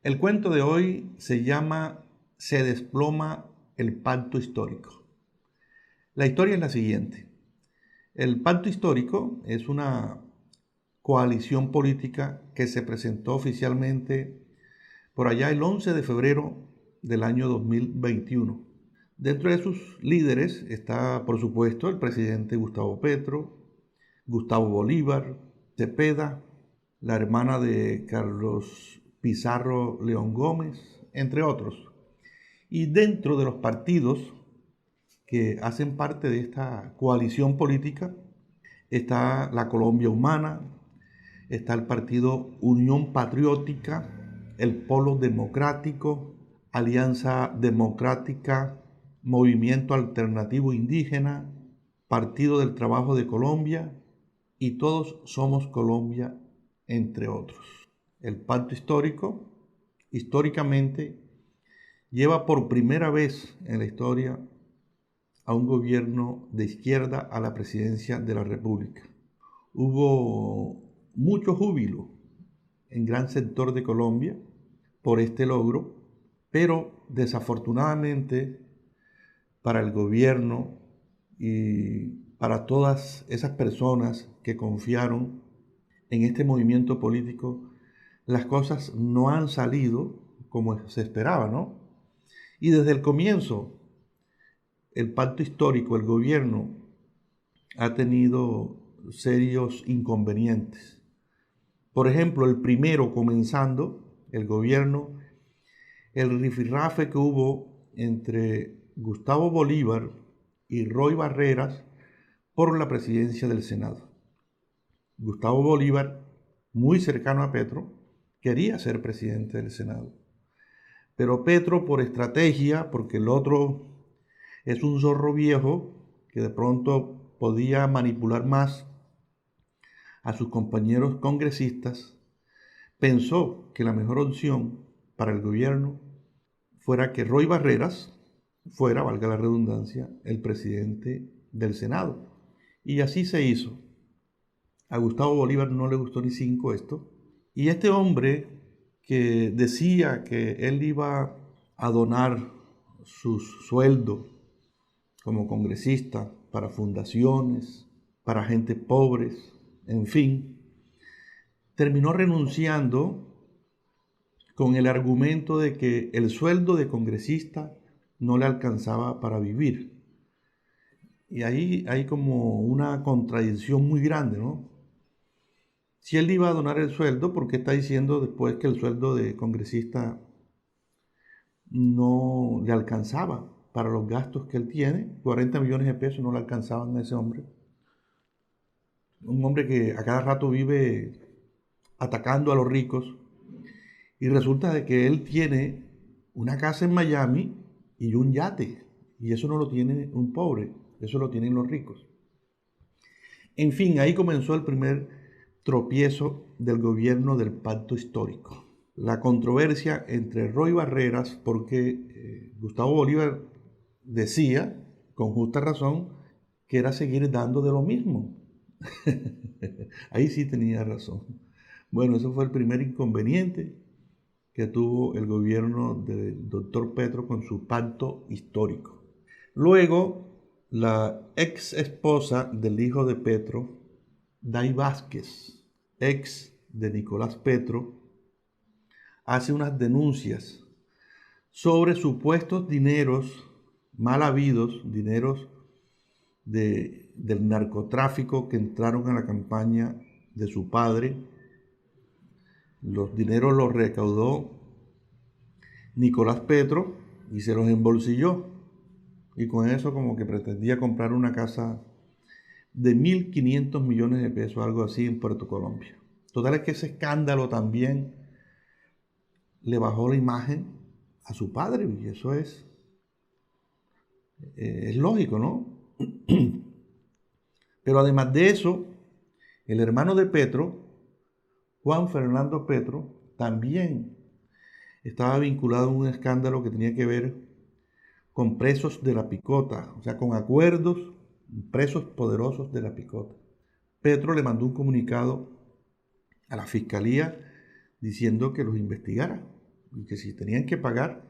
El cuento de hoy se llama Se desploma el pacto histórico. La historia es la siguiente. El pacto histórico es una coalición política que se presentó oficialmente por allá el 11 de febrero del año 2021. Dentro de sus líderes está, por supuesto, el presidente Gustavo Petro, Gustavo Bolívar, Cepeda, la hermana de Carlos Pizarro León Gómez, entre otros. Y dentro de los partidos que hacen parte de esta coalición política está la Colombia Humana, está el partido Unión Patriótica, el Polo Democrático, Alianza Democrática, Movimiento Alternativo Indígena, Partido del Trabajo de Colombia y Todos Somos Colombia, entre otros. El pacto histórico, históricamente, lleva por primera vez en la historia a un gobierno de izquierda a la presidencia de la República. Hubo mucho júbilo en gran sector de Colombia por este logro, pero desafortunadamente para el gobierno y para todas esas personas que confiaron en este movimiento político, las cosas no han salido como se esperaba, ¿no? Y desde el comienzo, el pacto histórico, el gobierno ha tenido serios inconvenientes. Por ejemplo, el primero comenzando, el gobierno, el rifirrafe que hubo entre Gustavo Bolívar y Roy Barreras por la presidencia del Senado. Gustavo Bolívar, muy cercano a Petro, quería ser presidente del Senado. Pero Petro, por estrategia, porque el otro es un zorro viejo que de pronto podía manipular más a sus compañeros congresistas, pensó que la mejor opción para el gobierno fuera que Roy Barreras fuera, valga la redundancia, el presidente del Senado. Y así se hizo. A Gustavo Bolívar no le gustó ni cinco esto. Y este hombre que decía que él iba a donar su sueldo como congresista para fundaciones, para gente pobres, en fin, terminó renunciando con el argumento de que el sueldo de congresista no le alcanzaba para vivir. Y ahí hay como una contradicción muy grande, ¿no? Si él iba a donar el sueldo, ¿por qué está diciendo después que el sueldo de congresista no le alcanzaba para los gastos que él tiene? 40 millones de pesos no le alcanzaban a ese hombre. Un hombre que a cada rato vive atacando a los ricos, y resulta de que él tiene una casa en Miami y un yate, y eso no lo tiene un pobre, eso lo tienen los ricos. En fin, ahí comenzó el primer tropiezo del gobierno del pacto histórico. La controversia entre Roy Barreras, porque Gustavo Bolívar decía, con justa razón, que era seguir dando de lo mismo. Ahí sí tenía razón. Bueno, eso fue el primer inconveniente que tuvo el gobierno del doctor Petro con su pacto histórico. Luego, la ex esposa del hijo de Petro, Day Vázquez, ex de Nicolás Petro, hace unas denuncias sobre supuestos dineros mal habidos, dineros del narcotráfico que entraron a la campaña de su padre. Los dineros los recaudó Nicolás Petro y se los embolsilló. Y con eso como que pretendía comprar una casa de 1.500 millones de pesos, algo así, en Puerto Colombia. Total es que ese escándalo también le bajó la imagen a su padre, y eso es lógico, ¿no? Pero además de eso, el hermano de Petro, Juan Fernando Petro, también estaba vinculado a un escándalo que tenía que ver con presos de la picota, o sea, con acuerdos, presos poderosos de la picota. Petro le mandó un comunicado a la fiscalía diciendo que los investigara y que si tenían que pagar,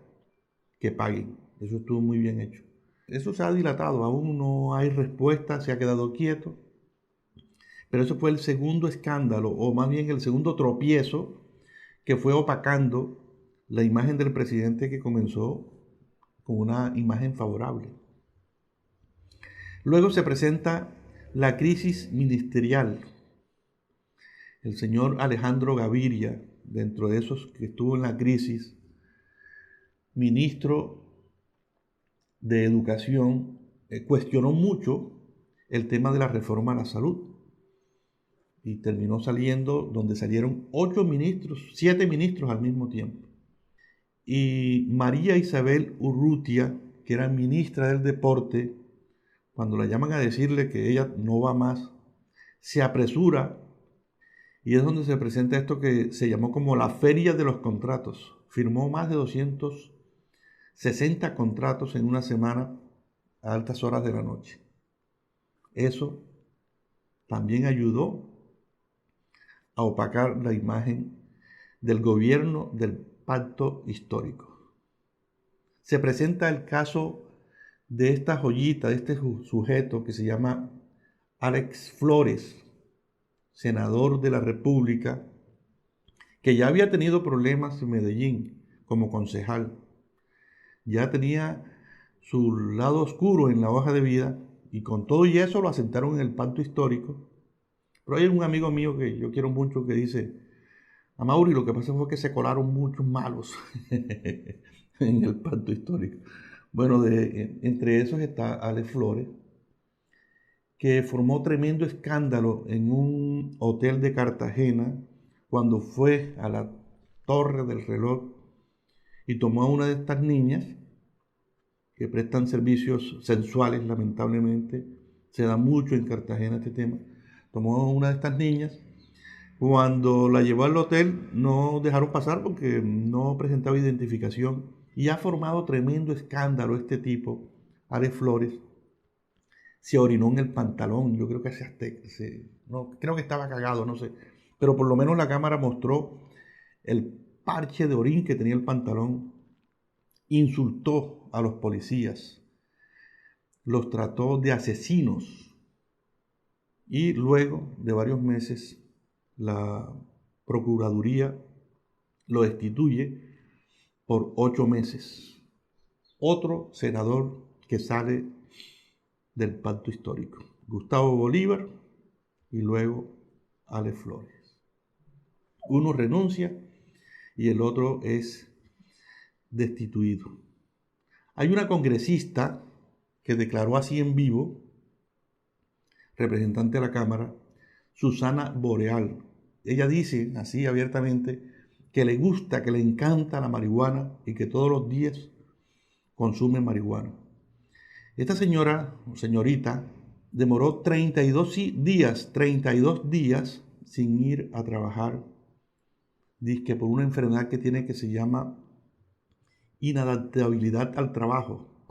que paguen. Eso estuvo muy bien hecho. Eso se ha dilatado, aún no hay respuesta, se ha quedado quieto. Pero eso fue el segundo escándalo, o más bien el segundo tropiezo que fue opacando la imagen del presidente, que comenzó con una imagen favorable. Luego se presenta la crisis ministerial. El señor Alejandro Gaviria, dentro de esos que estuvo en la crisis, ministro de Educación, cuestionó mucho el tema de la reforma a la salud. Y terminó saliendo donde salieron 7 ministros al mismo tiempo. Y María Isabel Urrutia, que era ministra del Deporte, cuando la llaman a decirle que ella no va más, se apresura, y es donde se presenta esto que se llamó como la Feria de los Contratos. Firmó más de 260 contratos en una semana a altas horas de la noche. Eso también ayudó a opacar la imagen del gobierno del pacto histórico. Se presenta el caso de esta joyita, de este sujeto que se llama Alex Flores, senador de la República, que ya había tenido problemas en Medellín como concejal. Ya tenía su lado oscuro en la hoja de vida, y con todo y eso lo asentaron en el pacto histórico. Pero hay un amigo mío que yo quiero mucho que dice: Amaury, lo que pasa fue que se colaron muchos malos en el pacto histórico. Bueno, entre esos está Alex Flores, que formó tremendo escándalo en un hotel de Cartagena cuando fue a la Torre del Reloj y tomó a una de estas niñas que prestan servicios sensuales, lamentablemente. Se da mucho en Cartagena este tema. Tomó a una de estas niñas. Cuando la llevó al hotel no dejaron pasar porque no presentaba identificación, y ha formado tremendo escándalo este tipo, Alex Flores. Se orinó en el pantalón, yo creo que no, creo que estaba cagado, no sé, pero por lo menos la cámara mostró el parche de orín que tenía el pantalón. Insultó a los policías, los trató de asesinos, y luego de varios meses la Procuraduría lo destituye por 8 meses. Otro senador que sale del pacto histórico, Gustavo Bolívar, y luego Alex Flores. Uno renuncia y el otro es destituido. Hay una congresista que declaró así en vivo, representante de la Cámara, Susana Boreal. Ella dice así abiertamente que le gusta, que le encanta la marihuana y que todos los días consume marihuana. Esta señora o señorita demoró 32 días sin ir a trabajar, dizque por una enfermedad que tiene, que se llama inadaptabilidad al trabajo.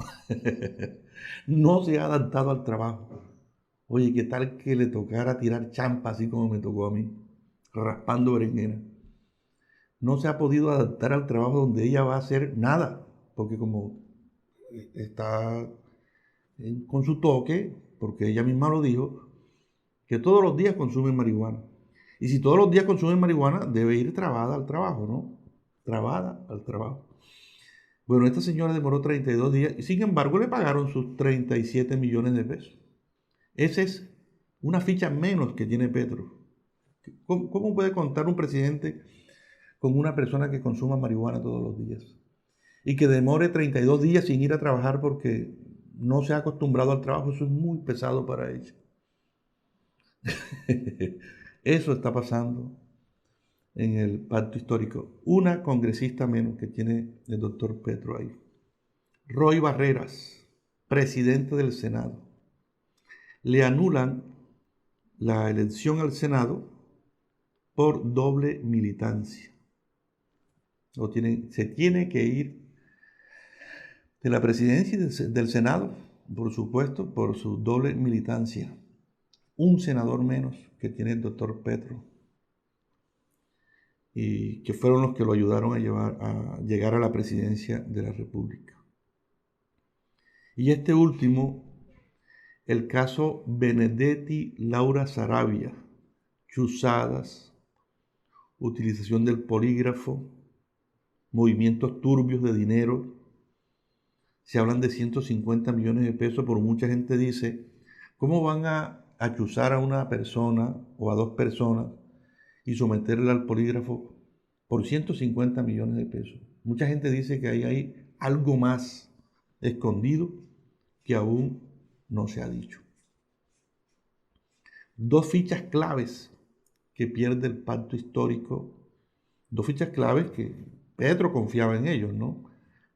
No se ha adaptado al trabajo. Oye, ¿qué tal que le tocara tirar champa así como me tocó a mí, raspando berenjena? No se ha podido adaptar al trabajo donde ella va a hacer nada, porque como está con su toque, porque ella misma lo dijo, que todos los días consume marihuana. Y si todos los días consume marihuana, debe ir trabada al trabajo, ¿no? Trabada al trabajo. Bueno, esta señora demoró 32 días y sin embargo le pagaron sus 37 millones de pesos. Esa es una ficha menos que tiene Petro. ¿Cómo puede contar un presidente con una persona que consuma marihuana todos los días y que demore 32 días sin ir a trabajar porque no se ha acostumbrado al trabajo? Eso es muy pesado para ella. Eso está pasando en el pacto histórico. Una congresista menos que tiene el doctor Petro ahí. Roy Barreras, presidente del Senado. Le anulan la elección al Senado por doble militancia. Se tiene que ir de la presidencia y del Senado, por supuesto, por su doble militancia. Un senador menos que tiene el doctor Petro. y que fueron los que lo ayudaron a llegar a la presidencia de la República. Y este último, el caso Benedetti Laura Saravia, chuzadas, utilización del polígrafo, movimientos turbios de dinero. Se hablan de 150 millones de pesos, pero mucha gente dice, ¿cómo van a chuzar a una persona o a dos personas y someterla al polígrafo por 150 millones de pesos? Mucha gente dice que hay algo más escondido que aún no se ha dicho. Dos fichas claves que pierde el pacto histórico, dos fichas claves que Petro confiaba en ellos, ¿no?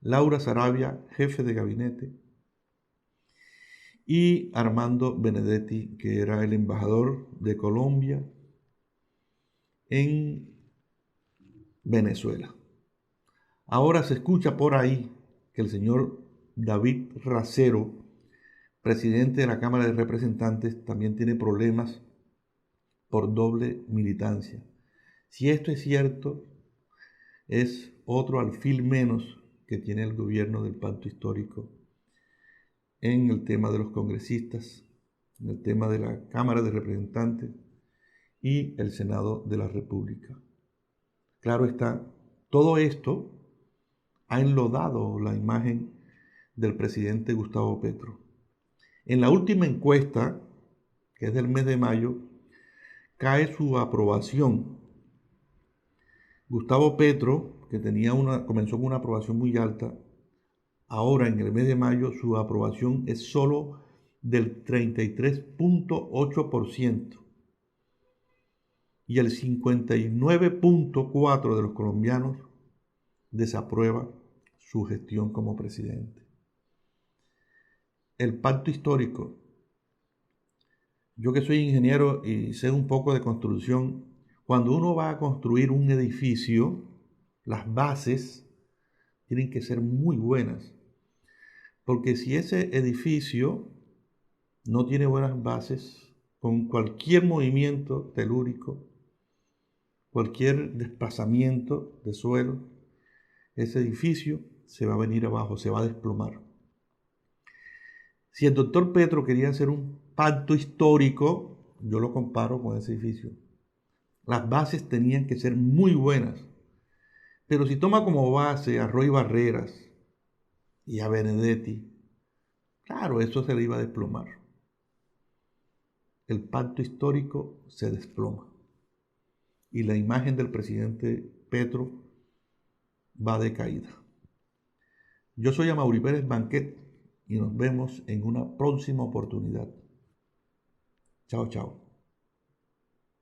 Laura Saravia, jefe de gabinete, y Armando Benedetti, que era el embajador de Colombia en Venezuela. Ahora se escucha por ahí que el señor David Racero, presidente de la Cámara de Representantes, también tiene problemas por doble militancia. Si esto es cierto, es otro alfil menos que tiene el gobierno del pacto histórico en el tema de los congresistas, en el tema de la Cámara de Representantes y el Senado de la República. Claro está, todo esto ha enlodado la imagen del presidente Gustavo Petro. En la última encuesta, que es del mes de mayo, cae su aprobación. Gustavo Petro, que comenzó con una aprobación muy alta, ahora en el mes de mayo su aprobación es solo del 33.8% y el 59.4% de los colombianos desaprueba su gestión como presidente. El pacto histórico. Yo que soy ingeniero y sé un poco de construcción, cuando uno va a construir un edificio, las bases tienen que ser muy buenas. Porque si ese edificio no tiene buenas bases, con cualquier movimiento telúrico, cualquier desplazamiento de suelo, ese edificio se va a venir abajo, se va a desplomar. Si el doctor Petro quería hacer un pacto histórico, yo lo comparo con ese edificio. Las bases tenían que ser muy buenas. Pero si toma como base a Roy Barreras y a Benedetti, claro, eso se le iba a desplomar. El pacto histórico se desploma. Y la imagen del presidente Petro va de caída. Yo soy Amaury Pérez Banquet y nos vemos en una próxima oportunidad. Chao, chao.